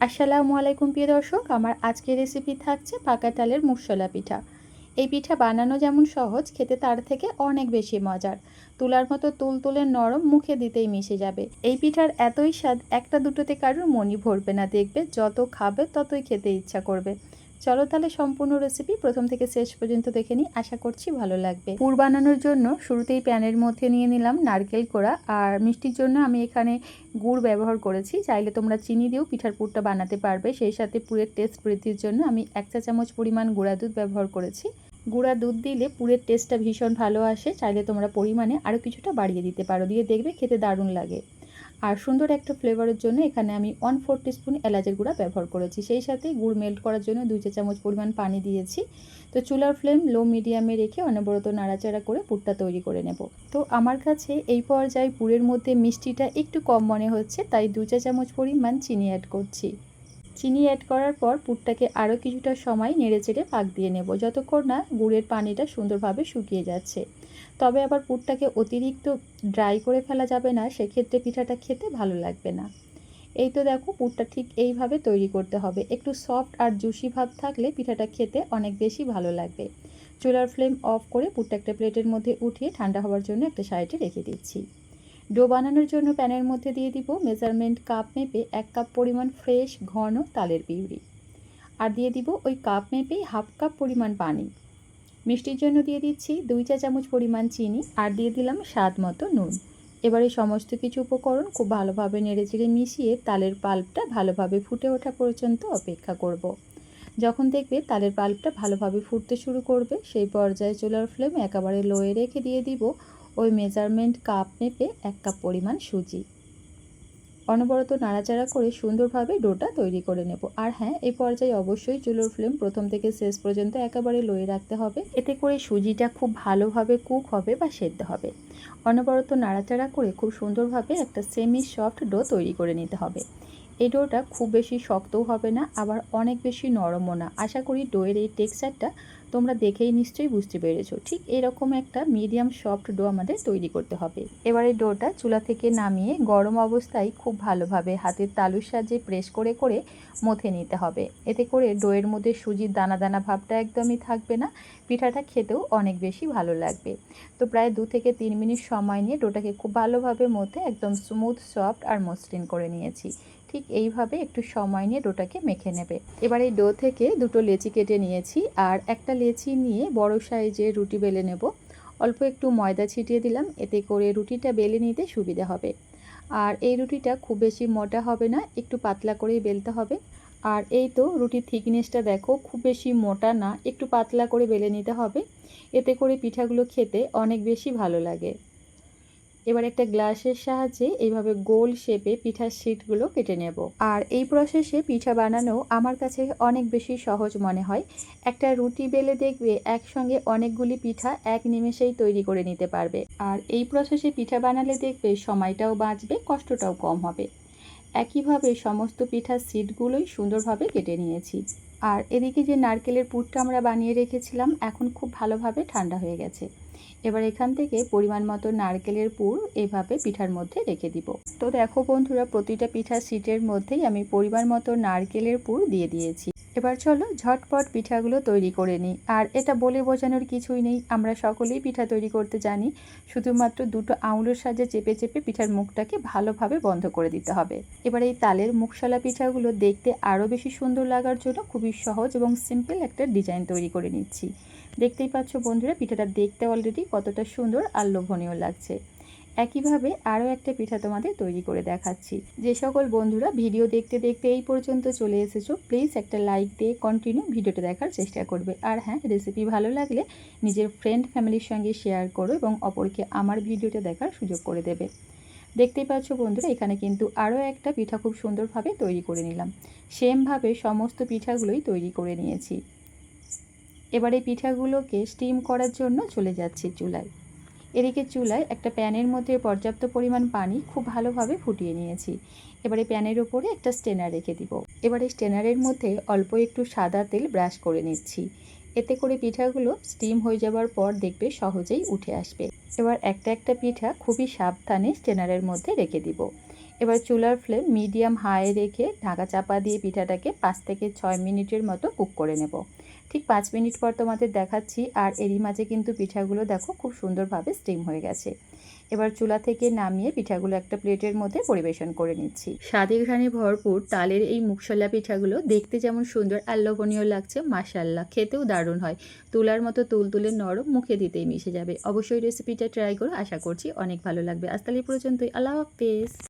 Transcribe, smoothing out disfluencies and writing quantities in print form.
আসসালামু আলাইকুম প্রিয় দর্শক, আমার আজকের রেসিপি থাকছে পাকা তালের মুশলা পিঠা। এই পিঠা বানানো যেমন সহজ, খেতে তার থেকে অনেক বেশি মজার। তুলার মতো তুলতুলে নরম, মুখে দিতেই মিশে যাবে। এই পিঠার এতই স্বাদ, একটা দুটোতে কারোর মনই ভরবে না, দেখবে যত খাবে ততই খেতে ইচ্ছা করবে। চলো তাহলে সম্পূর্ণ রেসিপি প্রথম থেকে শেষ পর্যন্ত দেখে নিই, আশা করছি ভালো লাগবে। পুর বানানোর জন্য শুরুতেই প্যানের মধ্যে নিয়ে নিলাম নারকেল কোড়া, আর মিষ্টির জন্য আমি এখানে গুড় ব্যবহার করেছি। চাইলে তোমরা চিনি দিয়েও পিঠার পুরটা বানাতে পারবে। সেই সাথে পুরের টেস্ট বৃদ্ধির জন্য আমি 1 চা চামচ পরিমাণ গুঁড়া দুধ ব্যবহার করেছি। গুঁড়া দুধ দিলে পুরের টেস্টটা ভীষণ ভালো আসে। চাইলে তোমরা পরিমাণে আরও কিছুটা বাড়িয়ে দিতে পারো, দিয়ে দেখবে খেতে দারুণ লাগে। আর সুন্দর একটা ফ্লেভারের জন্য এখানে আমি 1/4 টিস্পুন এলাচের গুঁড়া ব্যবহার করেছি। সেই সাথে গুড় মেল্ট করার জন্য 2 চা চামচ পরিমাণ পানি দিয়েছি। তো চুলার ফ্লেম লো মিডিয়ামে রেখে অনবরত নাড়াচাড়া করে পুরটা তৈরি করে নেব। তো আমার কাছে এই পর্যায়ে পুরের মধ্যে মিষ্টিটা একটু কম মনে হচ্ছে, তাই 2 চা চামচ পরিমাণ চিনি অ্যাড করছি। চিনি অ্যাড করার পর পুরটাকে আরও কিছুটা সময় নেড়েচেড়ে পাক দিয়ে নেব, যতক্ষণ না গুড়ের পানিটা সুন্দরভাবে শুকিয়ে যাচ্ছে। তবে আবার পুরটাকে অতিরিক্ত ড্রাই করে ফেলা যাবে না, সেক্ষেত্রে পিঠাটা খেতে ভালো লাগবে না। এই তো দেখো, পুরটা ঠিক এইভাবে তৈরি করতে হবে। একটু সফট আর জুসি ভাব থাকলে পিঠাটা খেতে অনেক বেশি ভালো লাগবে। চুলার ফ্লেম অফ করে পুরটা একটা প্লেটের মধ্যে উঠিয়ে ঠান্ডা হওয়ার জন্য একটা সাইডে রেখে দিচ্ছি। ডো বানানোর জন্য প্যানের মধ্যে দিয়ে দিব মেজারমেন্ট কাপ মেপে 1 কাপ পরিমাণ ফ্রেশ ঘন তালের পিউরি, আর দিয়ে দিব ওই কাপ মেপেই 1/2 কাপ পরিমাণ পানি। মিষ্টির জন্য দিয়ে দিচ্ছি 2 চা চামচ পরিমাণ চিনি, আর দিয়ে দিলাম স্বাদ মতো নুন। এবারে সমস্ত কিছু উপকরণ খুব ভালোভাবে নেড়েচেড়ে মিশিয়ে তালের পাল্পটা ভালোভাবে ফুটে ওঠা পর্যন্ত অপেক্ষা করব। যখন দেখবে তালের পাল্পটা ভালোভাবে ফুটতে শুরু করবে, সেই পর্যায়ে চুলার ফ্লেম একেবারে লোয়ে রেখে দিয়ে দিব ওই মেজারমেন্ট কাপ মেপে 1 কাপ পরিমাণ সুজি। অনবরত নাড়াচাড়া করে সুন্দরভাবে ডোটা তৈরি করে নেব। আর হ্যাঁ, এই পর্যায়ে অবশ্যই চুলোর ফ্লেম প্রথম থেকে শেষ পর্যন্ত একেবারে লোয়ে রাখতে হবে, এতে করে সুজিটা খুব ভালোভাবে কুক হবে বা সেদ্ধ হবে। অনবরত নাড়াচাড়া করে খুব সুন্দরভাবে একটা সেমি সফট ডো তৈরি করে নিতে হবে। এই ডোটা খুব বেশি শক্তও হবে না, আবার অনেক বেশি নরমও না। আশা করি ডোয়ের এই টেক্সচারটা তোমরা দেখেই নিশ্চয়ই বুঝতে পেরেছো। ঠিক এরকম একটা মিডিয়াম সফট ডো আমাদের তৈরি করতে হবে। এবার এই ডোটা চুলা থেকে নামিয়ে গরম অবস্থায় খুব ভালোভাবে হাতের তালুর সাহায্যে প্রেস করে করে মথে নিতে হবে। এতে করে ডোয়ের মধ্যে সুজির দানা দানা ভাবটা একদমই থাকবে না, পিঠাটা খেতেও অনেক বেশি ভালো লাগবে। তো প্রায় 2 থেকে 3 মিনিট সময় নিয়ে ডোটাকে খুব ভালোভাবে মথে একদম স্মুথ সফট আর মসৃণ করে নিয়েছি। ঠিক এইভাবে একটু সময় নিয়ে ডোটাকে মেখে নেবে। এবার এই ডো থেকে দুটো লেচি কেটে নিয়েছি, আর একটা লেচি নিয়ে বড় সাইজে রুটি বেলে নেব। অল্প একটু ময়দা ছিটিয়ে দিলাম, এতে করে রুটিটা বেলে নিতে সুবিধা হবে। আর এই রুটিটা খুব বেশি মোটা হবে না, একটু পাতলা করেই বেলতে হবে। আর এই তো রুটির থিকনেসটা দেখো, খুব বেশি মোটা না, একটু পাতলা করে বেলে নিতে হবে। এতে করে পিঠাগুলো খেতে অনেক বেশি ভালো লাগে। এবার একটা গ্লাসের সাহায্যে এইভাবে গোল শেপে পিঠার শিটগুলো কেটে নেব। আর এই প্রসেসে পিঠা বানানো আমার কাছে অনেক বেশি সহজ মনে হয়। একটা রুটি বেলে দেখবে একসঙ্গে অনেকগুলি পিঠা এক নিমেষেই তৈরি করে নিতে পারবে। আর এই প্রসেসে পিঠা বানালে দেখবে সময়টাও বাঁচবে, কষ্টটাও কম হবে। একইভাবে সমস্ত পিঠার শিটগুলোই সুন্দরভাবে কেটে নিয়েছি। আর এদিকে যে নারকেলের পুরটা আমরা বানিয়ে রেখেছিলাম, এখন খুব ভালোভাবে ঠান্ডা হয়ে গেছে। এবার এখান থেকে পরিমাণ মতো নারকেলের পুর এভাবে পিঠার মধ্যে রেখে দিব। তো দেখো বন্ধুরা, প্রতিটা পিঠার শিটের মধ্যেই আমি পরিমাণ মতো নারকেলের পুর দিয়ে দিয়েছি। এবার চলো ঝটপট পিঠাগুলো তৈরি করে নিই। আর এটা বলে বোঝানোর কিছুই নেই, আমরা সকলেই পিঠা তৈরি করতে জানি। শুধুমাত্র দুটো আঙুলের সাহায্যে চেপে চেপে পিঠার মুখটাকে ভালোভাবে বন্ধ করে দিতে হবে। এবার এই তালের মুখশালা পিঠাগুলো দেখতে আরও বেশি সুন্দর লাগার জন্য খুবই সহজ এবং সিম্পল একটা ডিজাইন তৈরি করে নিচ্ছি। দেখতেই পাচ্ছ বন্ধুরা, পিঠাটা দেখতে অলরেডি কতটা সুন্দর আর লোভনীয় লাগছে। একইভাবে আরও একটা পিঠা তোমাদের তৈরি করে দেখাচ্ছি। যে সকল বন্ধুরা ভিডিও দেখতে দেখতে এই পর্যন্ত চলে এসেছো, প্লিজ একটা লাইক দিয়ে কন্টিনিউ ভিডিওটা দেখার চেষ্টা করবে। আর হ্যাঁ, রেসিপি ভালো লাগলে নিজের ফ্রেন্ড ফ্যামিলির সঙ্গে শেয়ার করো এবং অপরকে আমার ভিডিওটা দেখার সুযোগ করে দেবে। দেখতেই পাচ্ছ বন্ধুরা, এখানে কিন্তু আরও একটা পিঠা খুব সুন্দরভাবে তৈরি করে নিলাম। সেমভাবে সমস্ত পিঠাগুলোই তৈরি করে নিয়েছি। এবার এই পিঠাগুলোকে স্টিম করার জন্য চলে যাচ্ছি চুলায়। এদিকে চুলায় একটা প্যানের মধ্যে পর্যাপ্ত পরিমাণ পানি খুব ভালোভাবে ফুটিয়ে নিয়েছি। এবারে প্যানের উপরে একটা স্টেনার রেখে দিব। এবারে স্টেনারের মধ্যে অল্প একটু সাদা তেল ব্রাশ করে নিচ্ছি। এতে করে পিঠাগুলো স্টিম হয়ে যাওয়ার পর দেখবে সহজেই উঠে আসবে। এবার একটা একটা পিঠা খুবই সাবধানে স্টেনারের মধ্যে রেখে দিব। এবার চুলার ফ্লেম মিডিয়াম হাই রেখে ঢাকা চাপা দিয়ে পিঠাটাকে 5 থেকে 6 মিনিটের মতো কুক করে নেব। ঠিক 5 মিনিট পর তোমাদের দেখাচ্ছি, আর এরই মাঝে কিন্তু পিঠাগুলো দেখো খুব সুন্দরভাবে স্টিম হয়ে গেছে। এবার চুলা থেকে নামিয়ে পিঠাগুলো একটা প্লেটের মধ্যে পরিবেশন করে নিচ্ছি। স্বাদে ঘ্রাণে ভরপুর তালের এই মুগশলা পিঠাগুলো দেখতে যেমন সুন্দর আর লোভনীয় লাগছে, মাশাআল্লাহ খেতেও দারুণ হয়। তুলার মতো তুলতুলে নরম, মুখে দিতেই মিশে যাবে। অবশ্যই রেসিপিটা ট্রাই করো, আশা করছি অনেক ভালো লাগবে। আজ তাহলে পর্যন্তই, আল্লাহ হাফেজ।